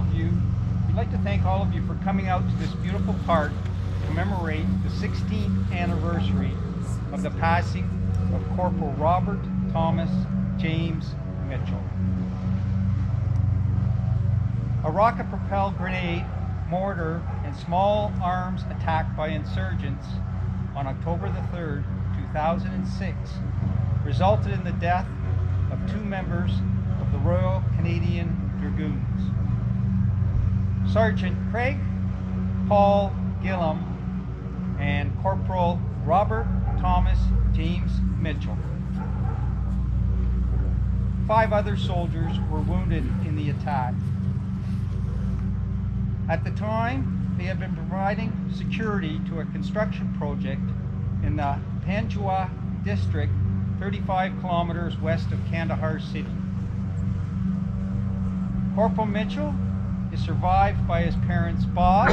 of you, we'd like to thank all of you for coming out to this beautiful park to commemorate the 16th anniversary of the passing of Corporal Robert Thomas James Mitchell. A rocket-propelled grenade, mortar, and small arms attack by insurgents on October the 3rd, 2006 resulted in the death of 2 members of the Royal Canadian Dragoons. Sergeant Craig Paul Gillam and Corporal Robert Thomas James Mitchell. 5 other soldiers were wounded in the attack. At the time, they had been providing security to a construction project in the Panjua district, 35 kilometers west of Kandahar City. Corporal Mitchell is survived by his parents Bob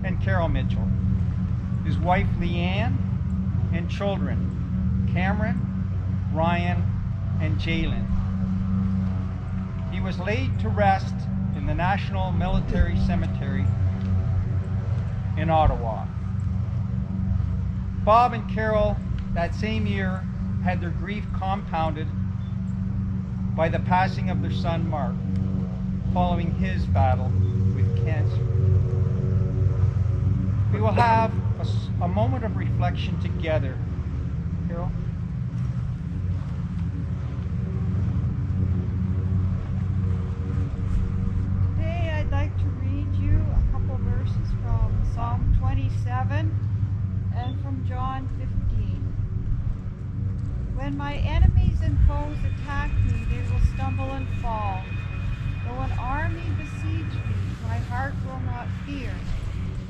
and Carol Mitchell, his wife Leanne, and children Cameron, Ryan, and Jaelyn. He was laid to rest in the National Military Cemetery in Ottawa. Bob and Carol that same year had their grief compounded by the passing of their son Mark following his battle with cancer. We will have a moment of reflection together. Carol? Today I'd like to read you a couple verses from Psalm 27 and from John 15. When my enemies and foes attack me, they will stumble and fall. Though an army besiege me, my heart will not fear.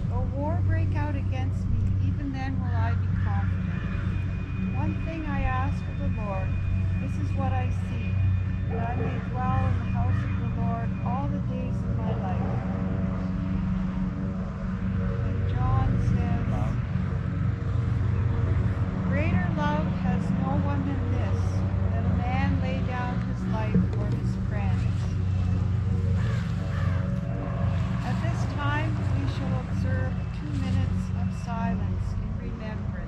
Though war break out against me, even then will I be confident. One thing I ask of the Lord, this is what I seek, that I may dwell in the house of the Lord all the days of my life. And John says, greater love has no one than this, that a man lay down his life for his friends. At this time, we shall observe 2 minutes of silence in remembrance.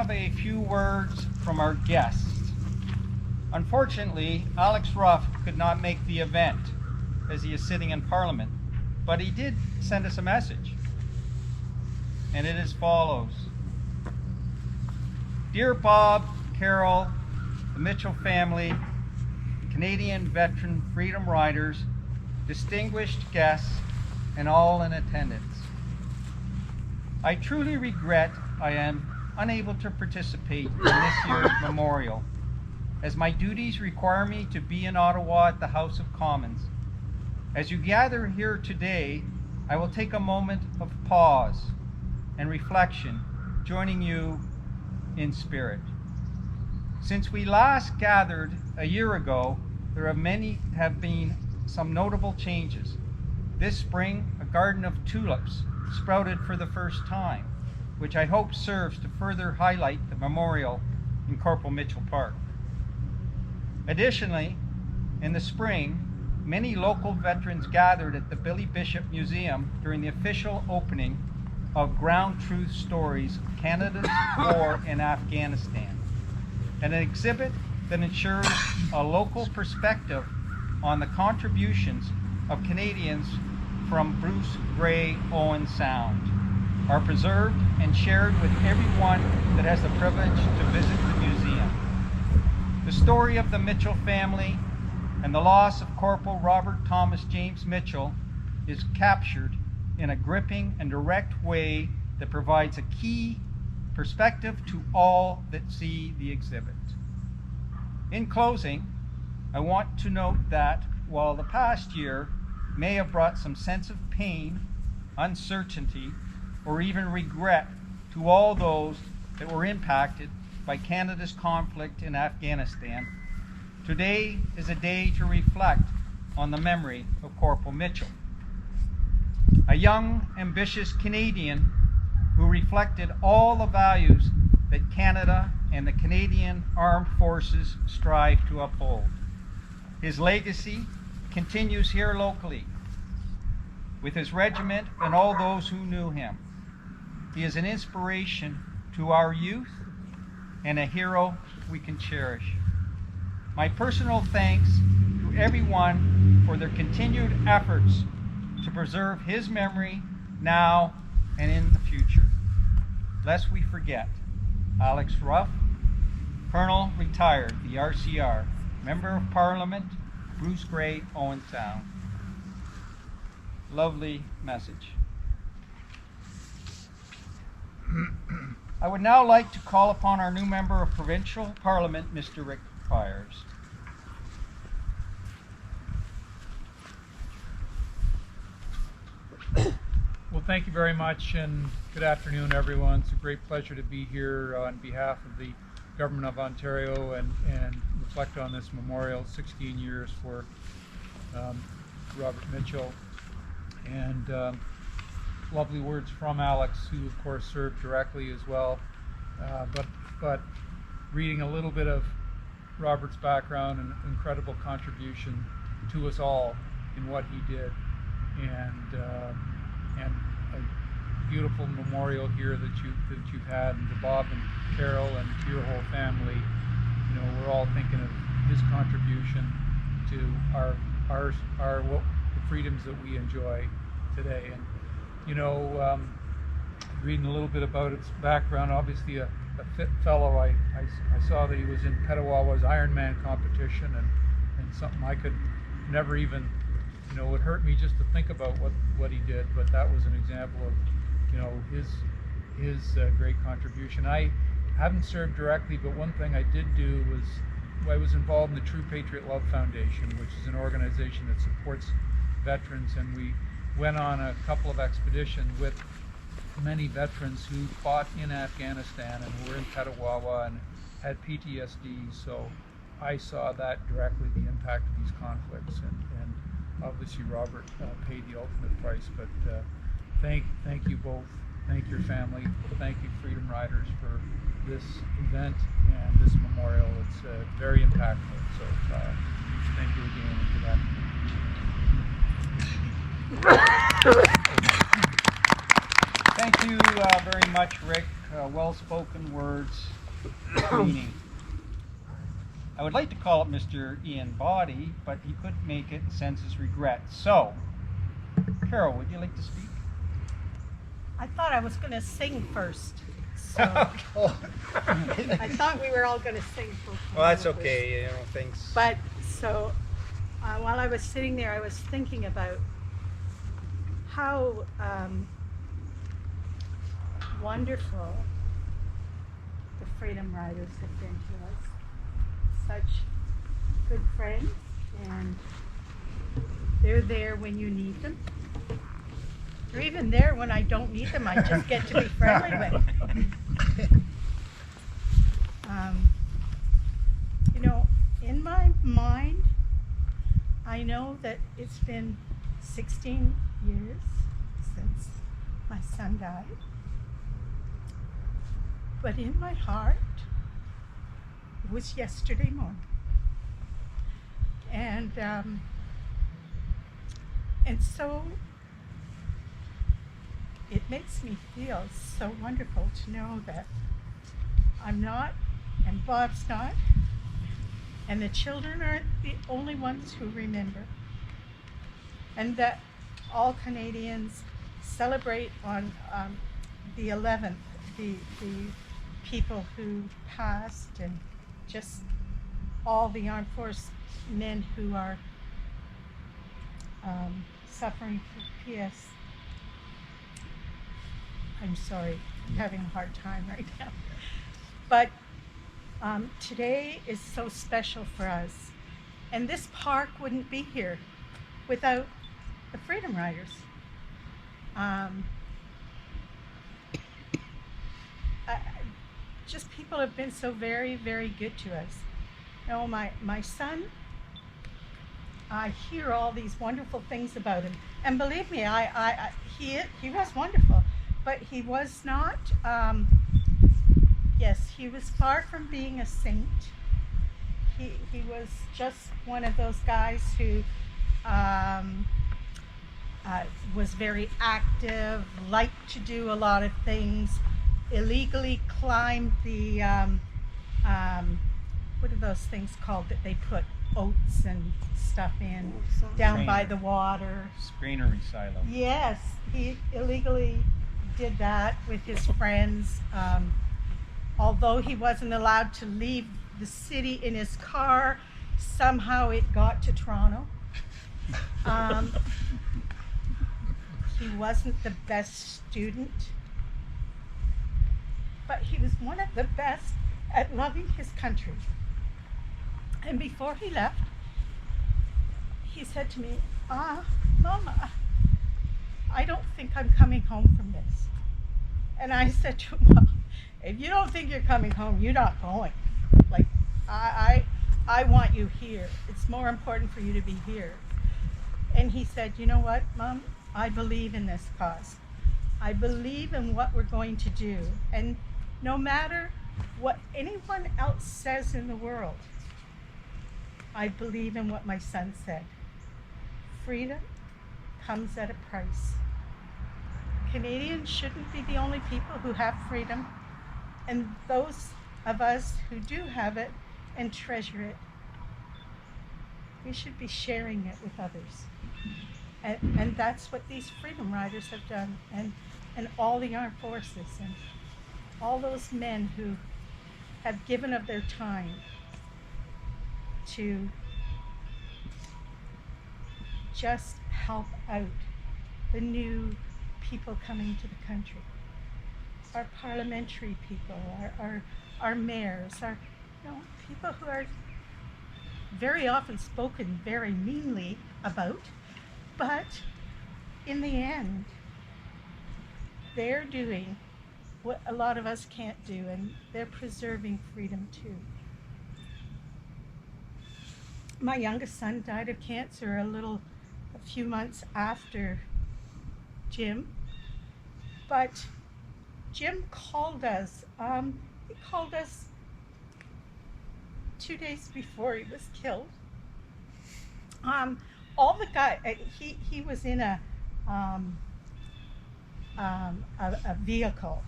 A few words from our guests. Unfortunately, Alex Ruff could not make the event as he is sitting in Parliament, but he did send us a message, and it is as follows. Dear Bob, Carol, the Mitchell family, Canadian veteran Freedom Riders, distinguished guests, and all in attendance. I truly regret I am unable to participate in this year's memorial, as my duties require me to be in Ottawa at the House of Commons. As you gather here today, I will take a moment of pause and reflection, joining you in spirit. Since we last gathered a year ago, there have been some notable changes. This spring, a garden of tulips sprouted for the first time, which I hope serves to further highlight the memorial in Corporal Mitchell Park. Additionally, in the spring, many local veterans gathered at the Billy Bishop Museum during the official opening of Ground Truth Stories of Canada's War in Afghanistan, an exhibit that ensures a local perspective on the contributions of Canadians from Bruce-Grey-Owen Sound are preserved and shared with everyone that has the privilege to visit the museum. The story of the Mitchell family and the loss of Corporal Robert Thomas James Mitchell is captured in a gripping and direct way that provides a key perspective to all that see the exhibit. In closing, I want to note that while the past year may have brought some sense of pain, uncertainty, or even regret to all those that were impacted by Canada's conflict in Afghanistan, today is a day to reflect on the memory of Corporal Mitchell, a young, ambitious Canadian who reflected all the values that Canada and the Canadian Armed Forces strive to uphold. His legacy continues here locally with his regiment and all those who knew him. He is an inspiration to our youth and a hero we can cherish. My personal thanks to everyone for their continued efforts to preserve his memory now and in the future. Lest we forget, Alex Ruff, Colonel retired, the RCR, Member of Parliament, Bruce-Grey-Owen Sound. Lovely message. I would now like to call upon our new Member of Provincial Parliament, Mr. Rick Byers. Well, thank you very much, and good afternoon, everyone. It's a great pleasure to be here on behalf of the Government of Ontario and reflect on this memorial, 16 years for Robert Mitchell. And lovely words from Alex, who of course served directly as well. But reading a little bit of Robert's background and incredible contribution to us all in what he did, and a beautiful memorial here that you've had, and to Bob and Carol and to your whole family. You know, we're all thinking of his contribution to our the freedoms that we enjoy today. And you know, reading a little bit about its background, obviously a fit fellow. I saw that he was in Petawawa's Ironman competition, and something I could never even, you know, it hurt me just to think about what he did, but that was an example of, you know, his great contribution. I haven't served directly, but one thing I did do was I was involved in the True Patriot Love Foundation, which is an organization that supports veterans, and we went on a couple of expeditions with many veterans who fought in Afghanistan and were in Petawawa and had PTSD. So I saw that directly, the impact of these conflicts, and obviously Robert paid the ultimate price. But thank you both, thank your family, thank you Freedom Riders for this event and this memorial. It's very impactful. So thank you again, and good afternoon. Thank you very much, Rick. Well-spoken words, meaning. I would like to call up Mr. Ian Boddy, but he couldn't make it and sends his regrets. So, Carol, would you like to speak? I thought I was going to sing first. So I thought we were all going to sing first. Well, that's okay. You know, thanks. But so while I was sitting there, I was thinking about how wonderful the Freedom Riders have been to us. Such good friends, and they're there when you need them. They're even there when I don't need them. I just get to be friendly with. You know, in my mind, I know that it's been 16 years since my son died. But in my heart, it was yesterday morning. And so it makes me feel so wonderful to know that I'm not, and Bob's not, and the children aren't the only ones who remember, and that all Canadians celebrate on the 11th the people who passed, and just all the armed force men who are suffering from PS. I'm sorry, I'm having a hard time right now. But today is so special for us. And this park wouldn't be here without the Freedom Riders. Just people have been so very, very good to us. You know, my son, I hear all these wonderful things about him. And believe me, he was wonderful. But he was not, yes, he was far from being a saint. He was just one of those guys who was very active, liked to do a lot of things, illegally climbed the, what are those things called that they put oats and stuff in down by the water? Greenery silo. Yes, he illegally did that with his friends. Although he wasn't allowed to leave the city in his car, somehow it got to Toronto. He wasn't the best student, but he was one of the best at loving his country. And before he left, he said to me, Mama, I don't think I'm coming home from this. And I said to him, well, if you don't think you're coming home, you're not going. Like, I want you here. It's more important for you to be here. And he said, you know what, Mom? I believe in this cause. I believe in what we're going to do. And no matter what anyone else says in the world, I believe in what my son said. Freedom comes at a price. Canadians shouldn't be the only people who have freedom, and those of us who do have it and treasure it, we should be sharing it with others. And that's what these Freedom Riders have done, and all the armed forces, and all those men who have given of their time to just help out the new people coming to the country. Our parliamentary people, our mayors, our people who are very often spoken very meanly about, but in the end, they're doing what a lot of us can't do, and they're preserving freedom too. My youngest son died of cancer a few months after Jim, but Jim called us. He called us 2 days before he was killed. All the guy, he was in a vehicle,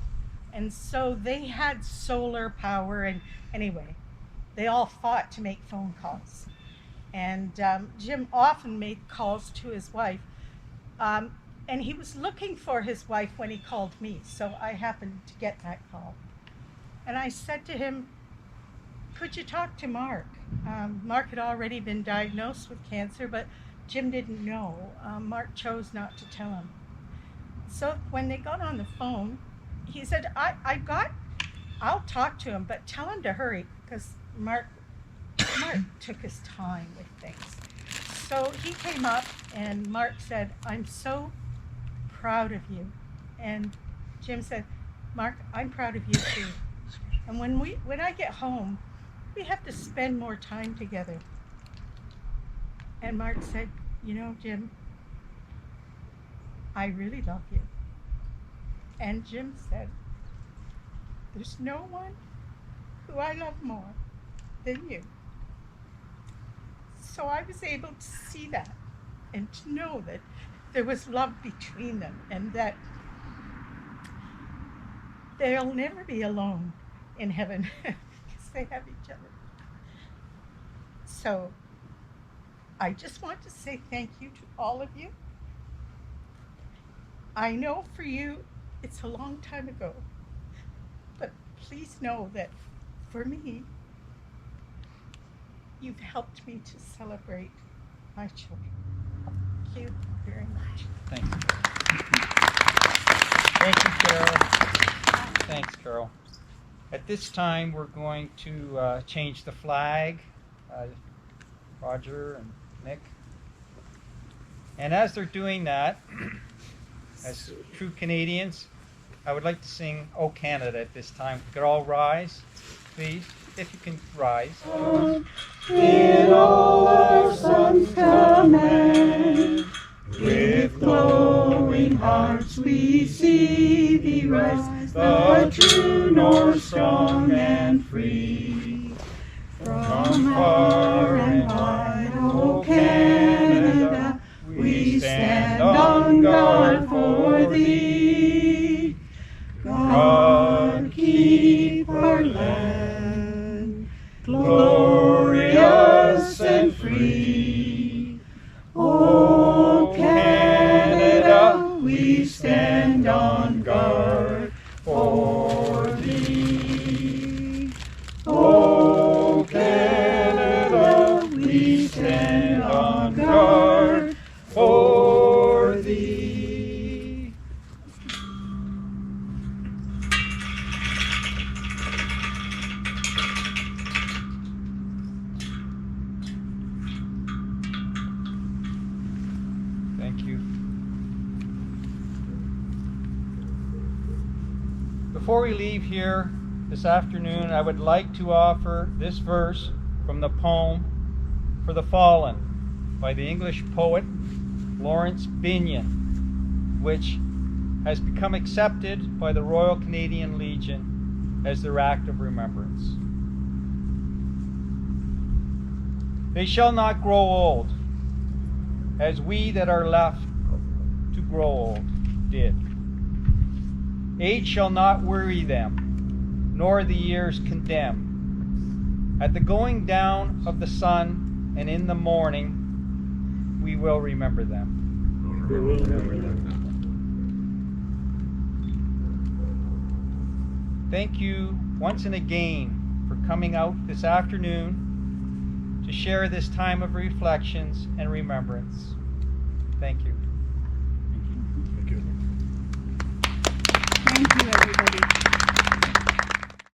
and so they had solar power, and anyway, they all fought to make phone calls. And Jim often made calls to his wife, and he was looking for his wife when he called me, so I happened to get that call. And I said to him, could you talk to Mark? Mark had already been diagnosed with cancer, but Jim didn't know. Mark chose not to tell him. So when they got on the phone, he said, I'll talk to him, but tell him to hurry, because Mark took his time with things. So he came up, and Mark said, I'm so proud of you. And Jim said, Mark, I'm proud of you too. And when I get home, we have to spend more time together. And Mark said, you know, Jim, I really love you. And Jim said, there's no one who I love more than you. So I was able to see that and to know that there was love between them and that they'll never be alone in heaven because they have each other. So I just want to say thank you to all of you. I know for you it's a long time ago, but please know that for me, you've helped me to celebrate my children. Thank you very much. Thanks. Thank you, Carol. Thanks, Carol. At this time, we're going to change the flag. Roger and Nick. And as they're doing that, as true Canadians, I would like to sing "O Canada" at this time. Could all rise, please, if you can rise. In all our sons command, with glowing hearts we see thee rise, the true North, strong and free. From far and wide, O Canada, we stand on guard for thee. God keep our land glorious and free. O Canada, we stand on guard for thee. O Canada, we stand on guard for thee. Thank you. Before we leave here this afternoon, I would like to offer this verse from the poem "For the Fallen" by the English poet Lawrence Binion, which has become accepted by the Royal Canadian Legion as their act of remembrance. They shall not grow old, as we that are left to grow old did. Age shall not weary them, nor the years condemn. At the going down of the sun and in the morning, we will remember them. We will remember them. Thank you once and again for coming out this afternoon to share this time of reflections and remembrance. Thank you. Thank you. Thank you, everybody.